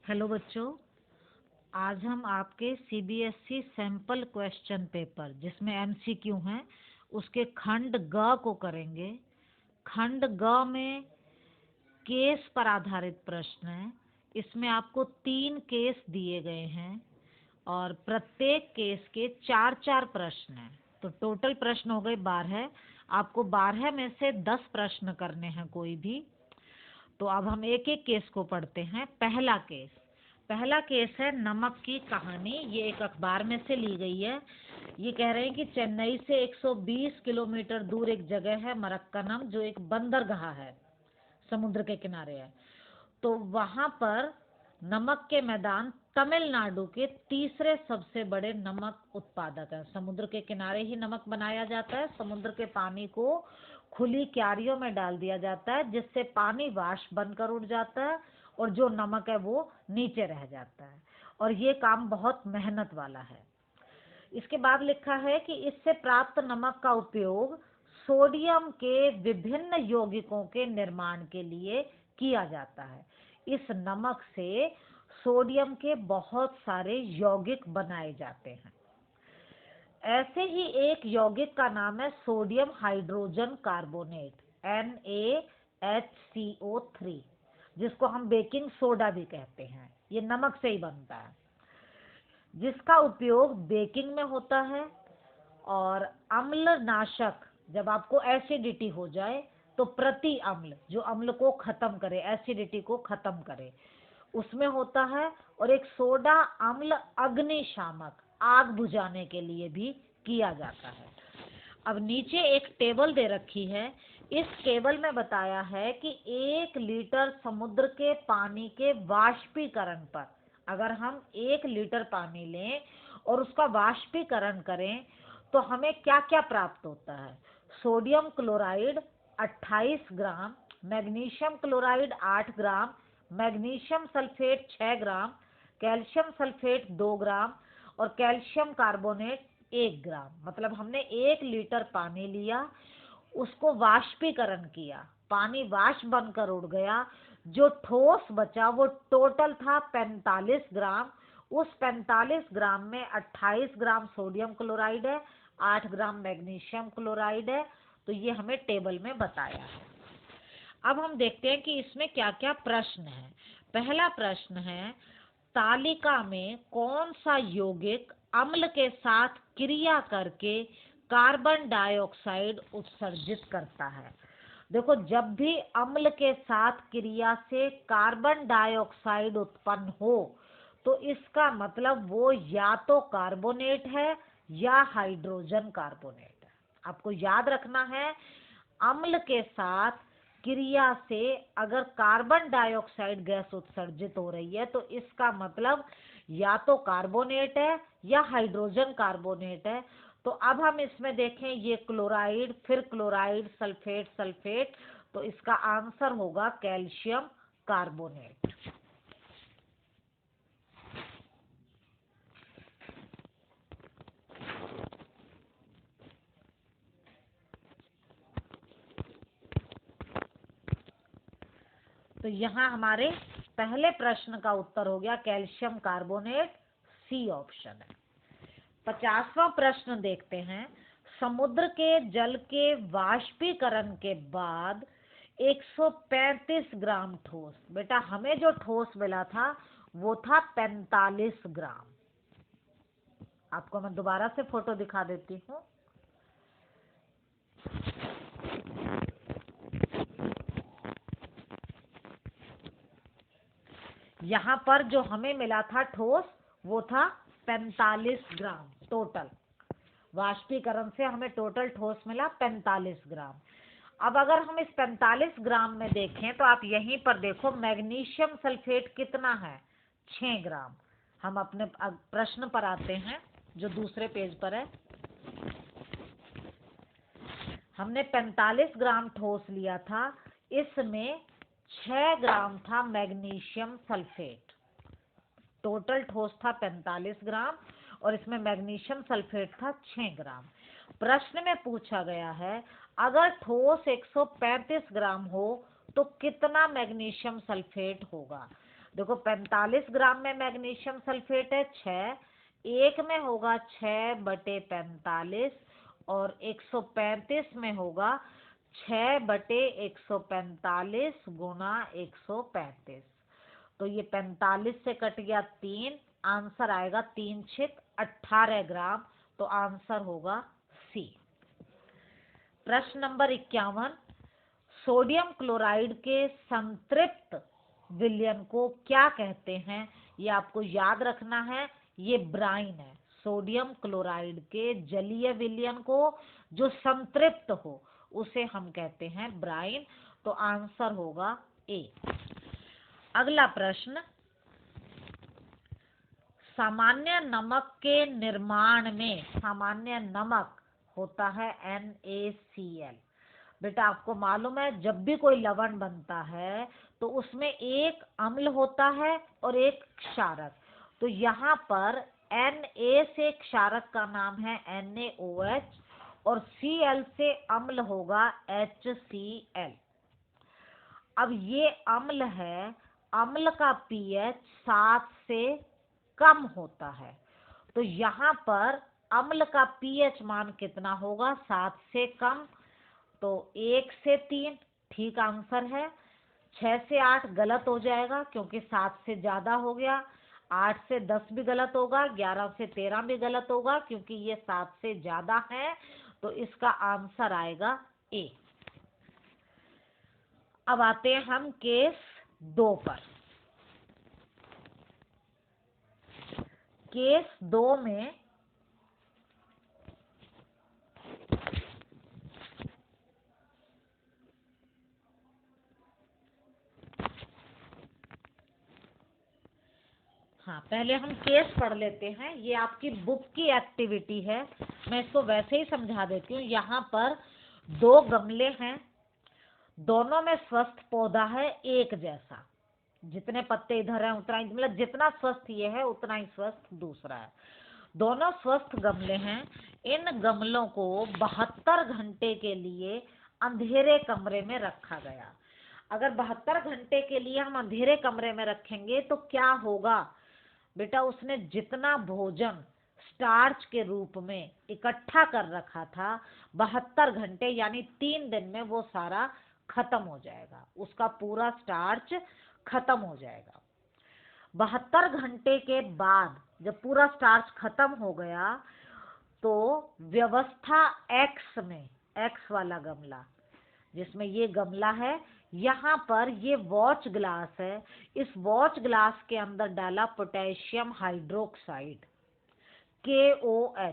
Hello बच्चों, आज हम आपके सीबीएसई सैंपल क्वेश्चन पेपर जिसमें एमसीक्यू हैं उसके खंड ग को करेंगे। खंड ग में केस पर आधारित प्रश्न है। इसमें आपको 3 केस दिए गए हैं और प्रत्येक केस के 4-4 प्रश्न हैं, तो टोटल प्रश्न हो गए 12। आपको 12 में से 10 प्रश्न करने हैं कोई भी। तो अब हम एक एक केस को पढ़ते हैं। पहला केस है नमक की कहानी। ये एक अखबार में से ली गई है। ये कह रहे हैं कि चेन्नई से 120 किलोमीटर दूर एक जगह है मरक्कनम, जो एक बंदरगाह है, समुद्र के किनारे है। तो वहां पर नमक के मैदान तमिलनाडु के तीसरे सबसे बड़े नमक उत्पादक हैं। समुद्र के किनारे ही नमक बनाया जाता है। समुद्र के पानी को खुली क्यारियों में डाल दिया जाता है, जिससे पानी वाष्प बनकर उड़ जाता है और जो नमक है वो नीचे रह जाता है। और ये काम बहुत मेहनत वाला है। इसके बाद लिखा है कि इससे प्राप्त नमक का उपयोग सोडियम के विभिन्न यौगिकों के निर्माण के लिए किया जाता है। इस नमक से सोडियम के बहुत सारे यौगिक बनाए जाते हैं। ऐसे ही एक यौगिक का नाम है सोडियम हाइड्रोजन कार्बोनेट, NaHCO3, जिसको हम बेकिंग सोडा भी कहते हैं। ये नमक से ही बनता है, जिसका उपयोग बेकिंग में होता है। और अम्ल नाशक, जब आपको एसिडिटी हो जाए तो प्रति अम्ल, जो अम्ल को खत्म करे, एसिडिटी को खत्म करे, उसमें होता है। और एक सोडा अम्ल अग्निशामक, आग बुझाने के लिए भी किया जाता है। अब नीचे एक टेबल दे रखी है। इस टेबल में बताया है कि 1 लीटर समुद्र के पानी के वाष्पीकरण पर, अगर हम 1 लीटर पानी लें और उसका वाष्पीकरण करें तो हमें क्या क्या प्राप्त होता है। सोडियम क्लोराइड 28 ग्राम, मैग्नीशियम क्लोराइड 8 ग्राम, मैग्नीशियम सल्फेट 6 ग्राम, कैल्शियम सल्फेट 2 ग्राम और कैल्शियम कार्बोनेट 1 ग्राम। मतलब हमने 1 लीटर पानी लिया, उसको वाष्पीकरण किया, पानी वाष्प बनकर उड़ गया, जो ठोस बचा वो टोटल था 45 ग्राम। उस 45 ग्राम में 28 ग्राम सोडियम क्लोराइड है, 8 ग्राम मैग्नीशियम क्लोराइड है। तो ये हमें टेबल में बताया है। अब हम देखते हैं कि इसमें क्या क्या प्रश्न है। पहला प्रश्न है, तालिका में कौन सा यौगिक अम्ल के साथ क्रिया करके कार्बन डाइऑक्साइड उत्सर्जित करता है। देखो, जब भी अम्ल के साथ क्रिया से कार्बन डाइऑक्साइड उत्पन्न हो तो इसका मतलब वो या तो कार्बोनेट है या हाइड्रोजन कार्बोनेट है। आपको याद रखना है, अम्ल के साथ क्रिया से अगर कार्बन डाइऑक्साइड गैस उत्सर्जित हो रही है तो इसका मतलब या तो कार्बोनेट है या हाइड्रोजन कार्बोनेट है। तो अब हम इसमें देखें, ये क्लोराइड, फिर क्लोराइड, सल्फेट, सल्फेट, तो इसका आंसर होगा कैल्शियम कार्बोनेट। तो यहाँ हमारे पहले प्रश्न का उत्तर हो गया कैल्शियम कार्बोनेट, सी ऑप्शन है। 50वां प्रश्न देखते हैं। समुद्र के जल के वाष्पीकरण के बाद 135 ग्राम ठोस, बेटा हमें जो ठोस मिला था वो था 45 ग्राम। आपको मैं दोबारा से फोटो दिखा देती हूँ। यहाँ पर जो हमें मिला था ठोस वो था 45 ग्राम टोटल। वाष्पीकरण से हमें टोटल ठोस मिला 45 ग्राम। अब अगर हम इस 45 ग्राम में देखें तो आप यहीं पर देखो, मैग्नीशियम सल्फेट कितना है, 6 ग्राम। हम अपने प्रश्न पर आते हैं जो दूसरे पेज पर है। हमने 45 ग्राम ठोस लिया था, इसमें 6 ग्राम था मैग्नीशियम सल्फेट। टोटल ठोस था 45 ग्राम और इसमें मैग्नीशियम सल्फेट था 6 ग्राम। प्रश्न में पूछा गया है, अगर ठोस 135 ग्राम हो तो कितना मैग्नीशियम सल्फेट होगा। देखो 45 ग्राम में मैग्नीशियम सल्फेट है 6, एक में होगा 6/45 और 135 में होगा 6/145 गुना 135। तो ये 45 से कट गया 3, आंसर आएगा 3 छिक 18 ग्राम। तो आंसर होगा सी। प्रश्न नंबर 51, सोडियम क्लोराइड के संतृप्त विलयन को क्या कहते हैं? ये आपको याद रखना है, ये ब्राइन है। सोडियम क्लोराइड के जलीय विलयन को जो संतृप्त हो उसे हम कहते हैं ब्राइन। तो आंसर होगा ए। अगला प्रश्न, सामान्य नमक के निर्माण में, सामान्य नमक होता है NaCl। बेटा आपको मालूम है जब भी कोई लवण बनता है तो उसमें एक अम्ल होता है और एक क्षारक। तो यहाँ पर Na से क्षारक का नाम है NaOH और Cl से अम्ल होगा HCl। अब ये अम्ल है, अम्ल का pH 7 से कम होता है। तो यहाँ पर अम्ल का pH मान कितना होगा? 7 से कम। तो 1 से 3 ठीक आंसर है। 6 से 8 गलत हो जाएगा क्योंकि 7 से ज्यादा हो गया। 8 से 10 भी गलत होगा, 11 से 13 भी गलत होगा क्योंकि ये 7 से ज्यादा है। तो इसका आंसर आएगा ए। अब आते हैं हम केस 2 पर। केस 2 में हाँ, पहले हम केस पढ़ लेते हैं। ये आपकी बुक की एक्टिविटी है, मैं इसको वैसे ही समझा देती हूँ। यहाँ पर 2 गमले हैं, दोनों में स्वस्थ पौधा है एक जैसा। जितने पत्ते इधर हैं उतना ही, मतलब जितना स्वस्थ ये है उतना ही स्वस्थ दूसरा है। दोनों स्वस्थ गमले हैं। इन गमलों को 72 घंटे के लिए अंधेरे कमरे में रखा गया। अगर 72 घंटे के लिए हम अंधेरे कमरे में रखेंगे तो क्या होगा? बेटा उसने जितना भोजन स्टार्च के रूप में इकट्ठा कर रखा था 72 घंटे यानी 3 दिन में वो सारा खत्म हो जाएगा, उसका पूरा स्टार्च खत्म हो जाएगा। 72 घंटे के बाद जब पूरा स्टार्च खत्म हो गया तो व्यवस्था एक्स में, एक्स वाला गमला जिसमें ये गमला है, यहाँ पर ये वॉच ग्लास है। इस वॉच ग्लास के अंदर डाला पोटेशियम हाइड्रोक्साइड KOH।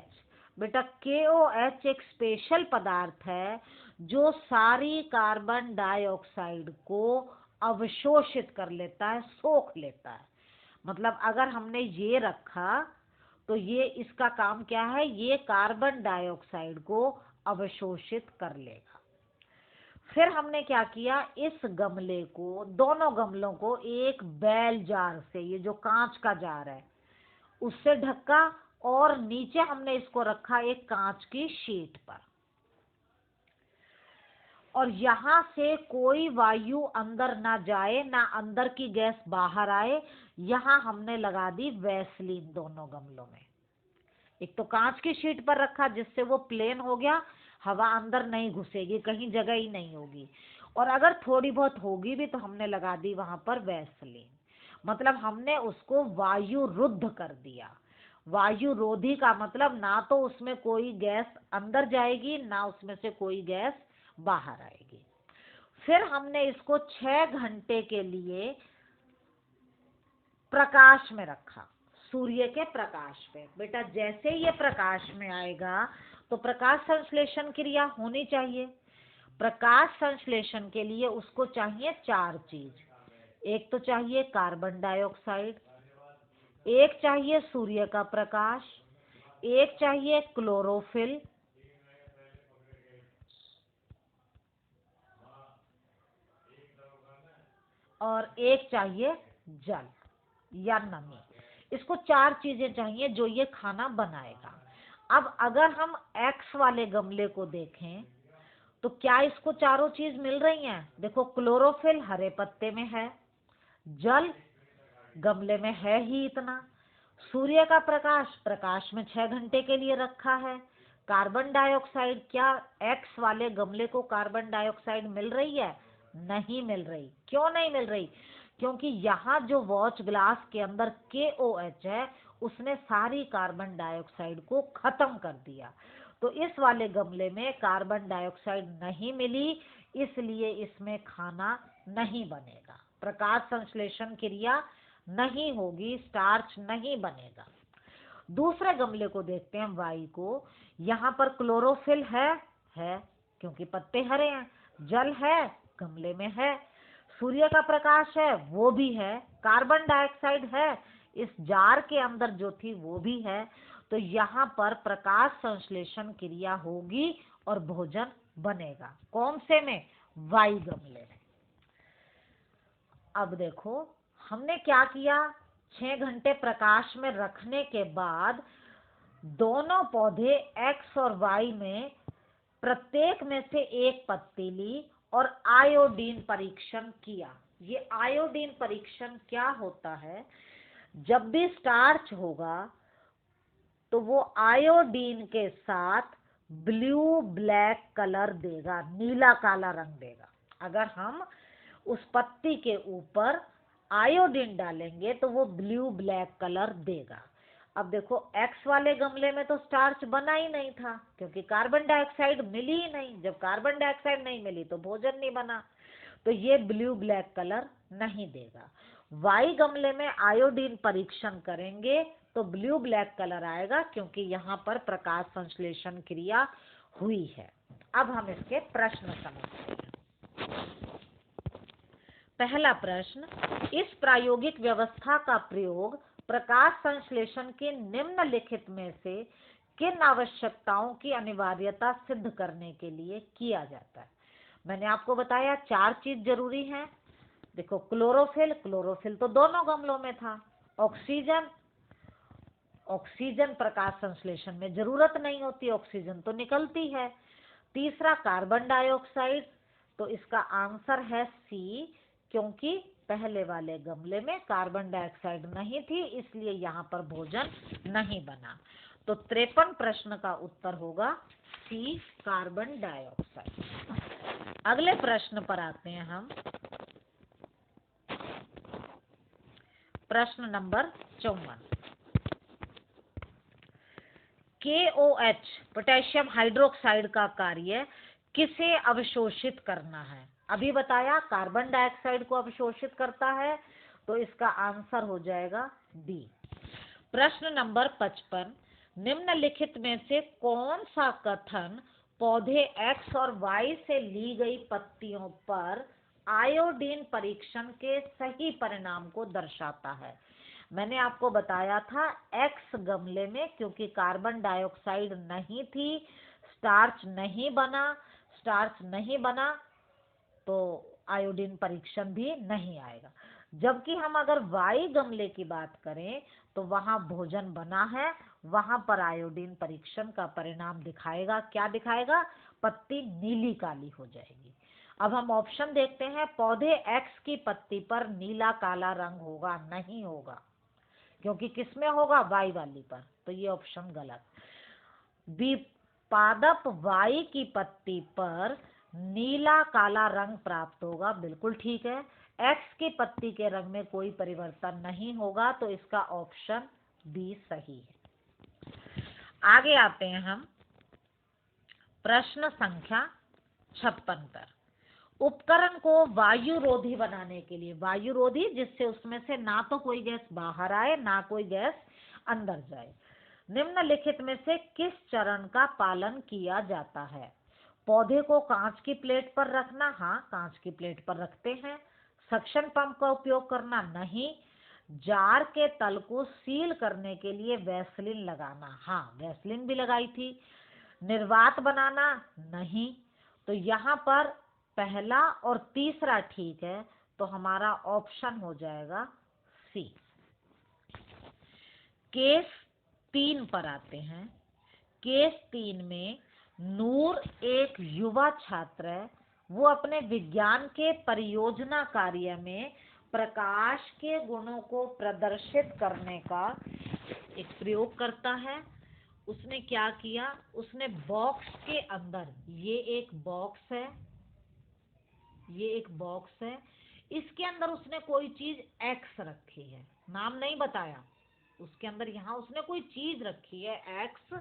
बेटा KOH एक स्पेशल पदार्थ है जो सारी कार्बन डाइऑक्साइड को अवशोषित कर लेता है, सोख लेता है। मतलब अगर हमने ये रखा तो ये इसका काम क्या है? ये कार्बन डाइऑक्साइड को अवशोषित कर लेगा। फिर हमने क्या किया? इस गमले को, दोनों गमलों को एक बेल जार से, ये जो कांच का जार है उससे ढका और नीचे हमने इसको रखा एक कांच की शीट पर। और यहाँ से कोई वायु अंदर ना जाए, ना अंदर की गैस बाहर आए। यहाँ हमने लगा दी वैसलीन दोनों गमलों में। एक तो कांच की शीट पर रखा जिससे वो प्लेन हो गया, हवा अंदर नहीं घुसेगी, कहीं जगह ही नहीं होगी। और अगर थोड़ी बहुत होगी भी तो हमने लगा दी वहां पर वैसलीन। मतलब हमने उसको वायु रुद्ध कर दिया। वायु रोधी का मतलब ना तो उसमें कोई गैस अंदर जाएगी ना उसमें से कोई गैस बाहर आएगी। फिर हमने इसको 6 घंटे के लिए प्रकाश में रखा, सूर्य के प्रकाश पे। बेटा जैसे ही ये प्रकाश में आएगा तो प्रकाश संश्लेषण क्रिया होनी चाहिए। प्रकाश संश्लेषण के लिए उसको चाहिए 4 चीज। एक तो चाहिए कार्बन डाइऑक्साइड, एक चाहिए सूर्य का प्रकाश, एक चाहिए क्लोरोफिल, और एक चाहिए जल या नमी। इसको 4 चीजें चाहिए जो ये खाना बनाएगा। अब अगर हम एक्स वाले गमले को देखें तो क्या इसको चारों चीज मिल रही हैं? देखो क्लोरोफिल हरे पत्ते में है, जल गमले में है ही इतना। सूर्य का प्रकाश में 6 घंटे के लिए रखा है। कार्बन डाइऑक्साइड, क्या एक्स वाले गमले को कार्बन डाइऑक्साइड मिल रही है? नहीं मिल रही। क्यों नहीं मिल रही? क्योंकि यहाँ जो वॉच ग्लास के अंदर KOH है, उसने सारी कार्बन डाइऑक्साइड को खत्म कर दिया। तो इस वाले गमले में कार्बन डाइऑक्साइड नहीं मिली, इसलिए इसमें खाना नहीं बनेगा, प्रकाश संश्लेषण क्रिया नहीं होगी, स्टार्च नहीं बनेगा। दूसरे गमले को देखते हैं, वाई को। यहाँ पर क्लोरोफिल है क्योंकि पत्ते हरे हैं। जल है, गमले में है। सूर्य का प्रकाश है, वो भी है। कार्बन डाइऑक्साइड है, इस जार के अंदर जो थी वो भी है। तो यहाँ पर प्रकाश संश्लेषण क्रिया होगी और भोजन बनेगा। कौन से में? वाई गमले में। अब देखो हमने क्या किया, 6 घंटे प्रकाश में रखने के बाद दोनों पौधे एक्स और वाई में प्रत्येक में से एक पत्ती ली और आयोडीन परीक्षण किया। ये आयोडीन परीक्षण क्या होता है? जब भी स्टार्च होगा तो वो आयोडीन के साथ ब्लू ब्लैक कलर देगा, नीला काला रंग देगा। अगर हम उस पत्ती के ऊपर आयोडीन डालेंगे तो वो ब्लू ब्लैक कलर देगा। अब देखो एक्स वाले गमले में तो स्टार्च बना ही नहीं था, क्योंकि कार्बन डाइऑक्साइड मिली ही नहीं। जब कार्बन डाइऑक्साइड नहीं मिली तो भोजन नहीं बना, तो ये ब्लू ब्लैक कलर नहीं देगा। वाई गमले में आयोडीन परीक्षण करेंगे तो ब्लू ब्लैक कलर आएगा, क्योंकि यहाँ पर प्रकाश संश्लेषण क्रिया हुई है। अब हम इसके प्रश्न समझते हैं। पहला प्रश्न, इस प्रायोगिक व्यवस्था का प्रयोग प्रकाश संश्लेषण के निम्नलिखित में से किन आवश्यकताओं की अनिवार्यता सिद्ध करने के लिए किया जाता है? मैंने आपको बताया 4 चीज जरूरी हैं। देखो क्लोरोफिल तो दोनों गमलों में था। ऑक्सीजन प्रकाश संश्लेषण में जरूरत नहीं होती, ऑक्सीजन तो निकलती है। तीसरा कार्बन डाइऑक्साइड, तो इसका आंसर है सी, क्योंकि पहले वाले गमले में कार्बन डाइऑक्साइड नहीं थी, इसलिए यहाँ पर भोजन नहीं बना। तो 53 प्रश्न का उत्तर होगा सी, कार्बन डाइऑक्साइड। अगले प्रश्न पर आते हैं हम। प्रश्न नंबर 54। KOH पोटेशियम हाइड्रोक्साइड का कार्य किसे अवशोषित करना है? अभी बताया कार्बन डाइऑक्साइड को अवशोषित करता है, तो इसका आंसर हो जाएगा डी। प्रश्न नंबर 55, निम्नलिखित में से कौन सा कथन पौधे एक्स और वाई से ली गई पत्तियों पर आयोडीन परीक्षण के सही परिणाम को दर्शाता है? मैंने आपको बताया था एक्स गमले में क्योंकि कार्बन डाइऑक्साइड नहीं थी, स्टार्च नहीं बना तो आयोडीन परीक्षण भी नहीं आएगा। जबकि हम अगर वाई गमले की बात करें तो वहां भोजन बना है, वहां पर आयोडीन परीक्षण का परिणाम दिखाएगा। क्या दिखाएगा? पत्ती नीली काली हो जाएगी। अब हम ऑप्शन देखते हैं। पौधे एक्स की पत्ती पर नीला काला रंग होगा? नहीं होगा, क्योंकि किसमें होगा? वाई वाली पर, तो ये ऑप्शन गलत। बी, पादप वाई की पत्ती पर नीला काला रंग प्राप्त होगा? बिल्कुल ठीक है। एक्स की पत्ती के रंग में कोई परिवर्तन नहीं होगा, तो इसका ऑप्शन बी सही है। आगे आते हैं हम प्रश्न संख्या 56 पर। उपकरण को वायुरोधी बनाने के लिए, वायुरोधी जिससे उसमें से ना तो कोई गैस बाहर आए ना कोई गैस अंदर जाए, निम्नलिखित में से किस चरण का पालन किया जाता है? पौधे को कांच की प्लेट पर रखना? हाँ, कांच की प्लेट पर रखते हैं। सक्शन पंप का उपयोग करना? नहीं। जार के तल को सील करने के लिए वैसलीन लगाना? हाँ, वैसलीन भी लगाई थी। निर्वात बनाना? नहीं। तो यहाँ पर पहला और तीसरा ठीक है, तो हमारा ऑप्शन हो जाएगा सी। केस 3 पर आते हैं। केस 3 में नूर एक युवा छात्र है, वो अपने विज्ञान के परियोजना कार्य में प्रकाश के गुणों को प्रदर्शित करने का एक प्रयोग करता है। उसने क्या किया, उसने बॉक्स के अंदर, ये एक बॉक्स है, ये एक बॉक्स है, इसके अंदर उसने कोई चीज एक्स रखी है, नाम नहीं बताया, उसके अंदर यहाँ उसने कोई चीज रखी है एक्स,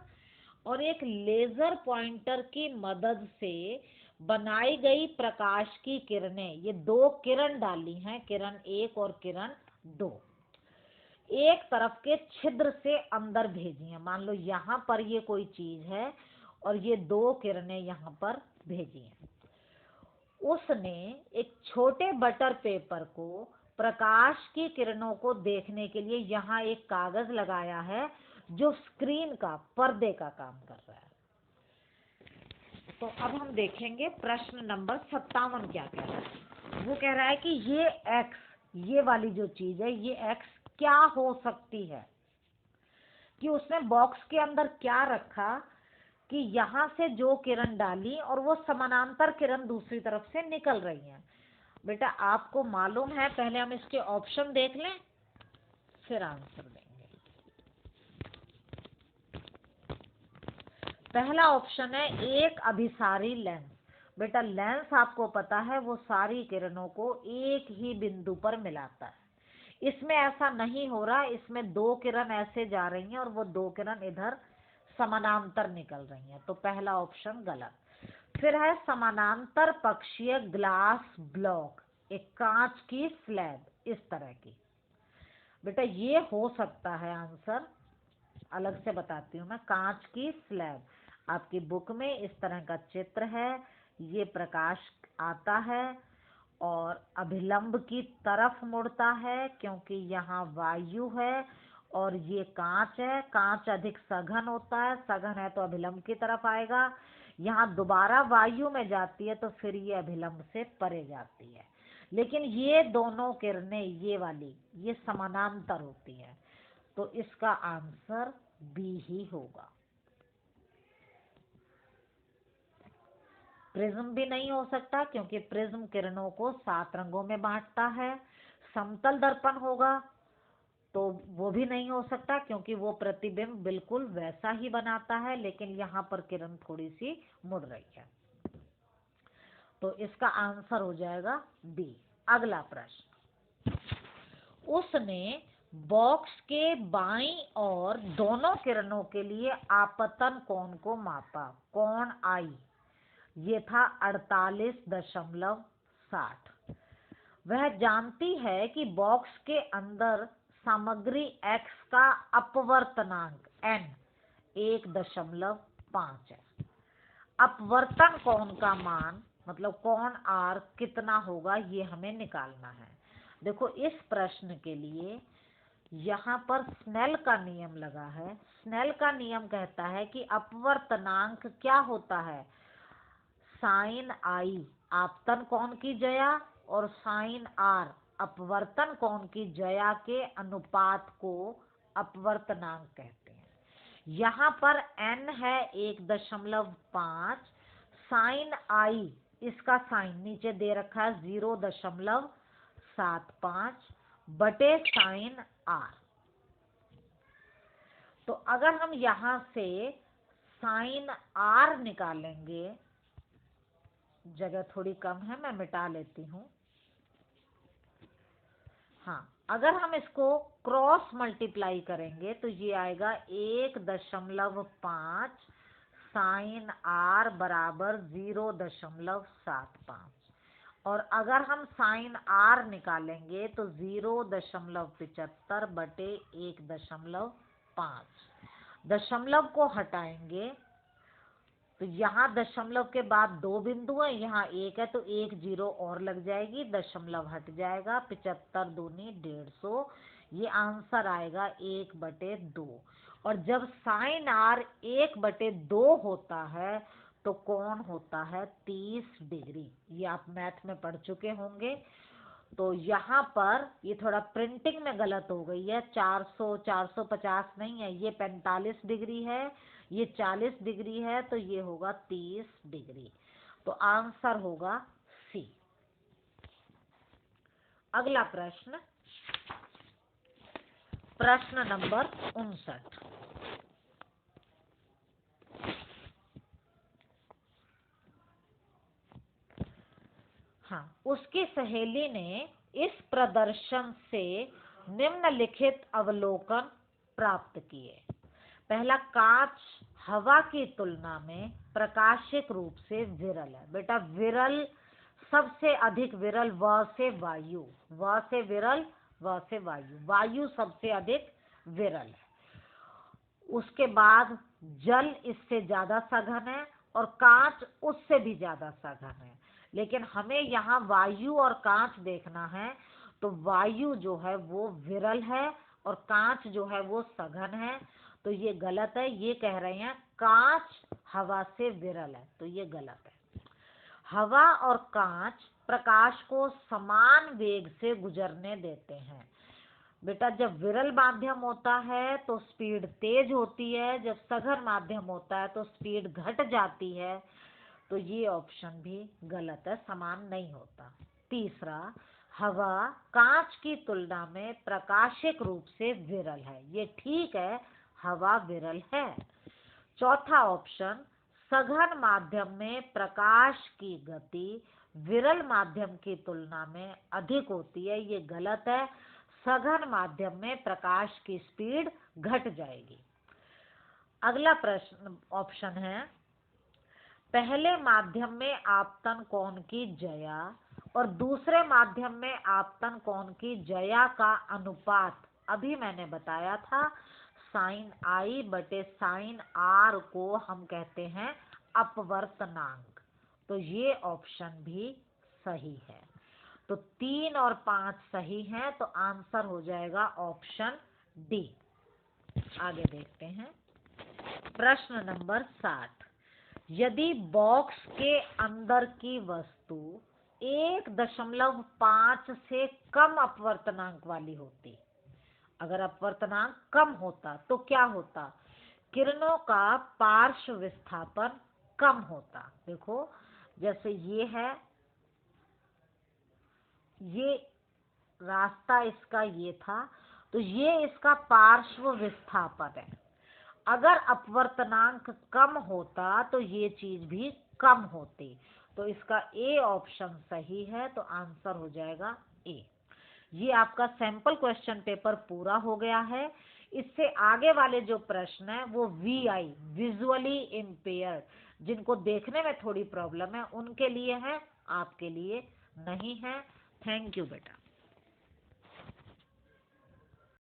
और एक लेजर पॉइंटर की मदद से बनाई गई प्रकाश की किरणें, ये दो किरण डाली हैं, किरण 1 और किरण 2, एक तरफ के छिद्र से अंदर भेजी है। मान लो यहाँ पर ये कोई चीज है और ये दो किरणें यहाँ पर भेजी हैं। उसने एक छोटे बटर पेपर को प्रकाश की किरणों को देखने के लिए यहाँ एक कागज लगाया है जो स्क्रीन का, पर्दे का काम कर रहा है। तो अब हम देखेंगे प्रश्न नंबर 57 क्या कह रहा है। वो कह रहा है कि ये एक्स, ये वाली जो चीज है, ये एक्स क्या हो सकती है, कि उसने बॉक्स के अंदर क्या रखा कि यहाँ से जो किरण डाली और वो समानांतर किरण दूसरी तरफ से निकल रही है। बेटा आपको मालूम है, पहले हम इसके ऑप्शन देख लें फिर आंसर देंगे। पहला ऑप्शन है एक अभिसारी लेंस। बेटा लेंस आपको पता है वो सारी किरणों को एक ही बिंदु पर मिलाता है, इसमें ऐसा नहीं हो रहा, इसमें दो किरण ऐसे जा रही हैं और वो दो किरण इधर समानांतर निकल रही हैं, तो पहला ऑप्शन गलत। फिर है समानांतर पक्षीय ग्लास ब्लॉक, एक कांच की स्लैब इस तरह की। बेटा ये हो सकता है आंसर, अलग से बताती हूँ मैं। कांच की स्लैब, आपकी बुक में इस तरह का चित्र है, ये प्रकाश आता है और अभिलंब की तरफ मुड़ता है क्योंकि यहाँ वायु है और ये कांच है, कांच अधिक सघन होता है, सघन है तो अभिलंब की तरफ आएगा, यहाँ दोबारा वायु में जाती है तो फिर ये अभिलंब से परे जाती है। लेकिन ये दोनों किरणें, ये वाली, ये समानांतर होती हैं, तो इसका आंसर बी ही होगा। प्रिज्म भी नहीं हो सकता क्योंकि प्रिज्म किरणों को 7 रंगों में बांटता है। समतल दर्पण होगा तो वो भी नहीं हो सकता क्योंकि वो प्रतिबिंब बिल्कुल वैसा ही बनाता है, लेकिन यहाँ पर किरण थोड़ी सी मुड़ रही है, तो इसका आंसर हो जाएगा बी। अगला प्रश्न, उसने बॉक्स के बाईं और दोनों किरणों के लिए आपतन कोण को मापा, कोण आई ये था 48.60। वह जानती है कि बॉक्स के अंदर सामग्री x का अपवर्तनांक n 1.5 है। अपवर्तन कोण का मान मतलब कोण r कितना होगा ये हमें निकालना है। देखो इस प्रश्न के लिए यहाँ पर स्नेल का नियम लगा है। स्नेल का नियम कहता है कि अपवर्तनांक क्या होता है, साइन आई आपतन कोण की जया और साइन आर अपवर्तन कोण की जया के अनुपात को अपवर्तनांक कहते हैं। यहाँ पर n है 1.5, साइन आई इसका साइन नीचे दे रखा है 0.75 बटे साइन आर। तो अगर हम यहाँ से साइन आर निकालेंगे, जगह थोड़ी कम है मैं मिटा लेती हूँ। हाँ, अगर हम इसको क्रॉस मल्टीप्लाई करेंगे तो ये आएगा 1.5 साइन आर बराबर 0.75, और अगर हम साइन आर निकालेंगे तो 0.75 बटे 1.5। दशमलव को हटाएंगे तो यहाँ दशमलव के बाद 2 बिंदु है, यहाँ 1 है तो 1 0 और लग जाएगी, दशमलव हट जाएगा, 75 दूनी 150, ये आंसर आएगा 1/2। और जब साइन आर 1/2 होता है तो कोण होता है 30 डिग्री। ये आप मैथ में पढ़ चुके होंगे। तो यहाँ पर ये थोड़ा प्रिंटिंग में गलत हो गई है, 450 नहीं है, ये 45 डिग्री है, ये 40 डिग्री है, तो ये होगा 30 डिग्री। तो आंसर होगा सी। अगला प्रश्न, प्रश्न नंबर 59। हाँ, उसकी सहेली ने इस प्रदर्शन से निम्नलिखित अवलोकन प्राप्त किए। पहला, कांच हवा की तुलना में प्रकाशिक रूप से विरल है। बेटा विरल, सबसे अधिक विरल व से वायु, व से विरल, व से वायु, वायु सबसे अधिक विरल है। उसके बाद जल इससे ज्यादा सघन है और कांच उससे भी ज्यादा सघन है। लेकिन हमें यहाँ वायु और कांच देखना है, तो वायु जो है वो विरल है और कांच जो है वो सघन है। तो ये गलत है। ये कह रहे हैं कांच हवा से विरल है, तो ये गलत है। हवा और कांच प्रकाश को समान वेग से गुजरने देते हैं। बेटा जब विरल माध्यम होता है तो स्पीड तेज होती है, जब सघन माध्यम होता है तो स्पीड घट जाती है। तो ये ऑप्शन भी गलत है, समान नहीं होता। तीसरा, हवा कांच की तुलना में प्रकाशिक रूप से विरल है, ये ठीक है, हवा विरल है। चौथा ऑप्शन, सघन माध्यम में प्रकाश की गति विरल माध्यम की तुलना में अधिक होती है, ये गलत है। सघन माध्यम में प्रकाश की स्पीड घट जाएगी। अगला प्रश्न ऑप्शन है, पहले माध्यम में आपतन कोण की ज्या और दूसरे माध्यम में आपतन कोण की ज्या का अनुपात अभी मैंने बताया था, साइन आई बटे साइन आर को हम कहते हैं अपवर्तनांक। तो ये ऑप्शन भी सही है। तो 3 और 5 सही हैं, तो आंसर हो जाएगा ऑप्शन डी। आगे देखते हैं, प्रश्न नंबर 60। यदि बॉक्स के अंदर की वस्तु 1.5 से कम अपवर्तनांक वाली होती, अगर अपवर्तनांक कम होता तो क्या होता? किरणों का पार्श्व विस्थापन कम होता। देखो जैसे ये है, ये रास्ता इसका ये था, तो ये इसका पार्श्व विस्थापन है। अगर अपवर्तनांक कम होता तो ये चीज भी कम होती। तो इसका ए ऑप्शन सही है, तो आंसर हो जाएगा ए। ये आपका सैंपल क्वेश्चन पेपर पूरा हो गया है। इससे आगे वाले जो प्रश्न है वो VI, विजुअली इम्पेयर्ड, जिनको देखने में थोड़ी प्रॉब्लम है उनके लिए है, आपके लिए नहीं है। थैंक यू बेटा।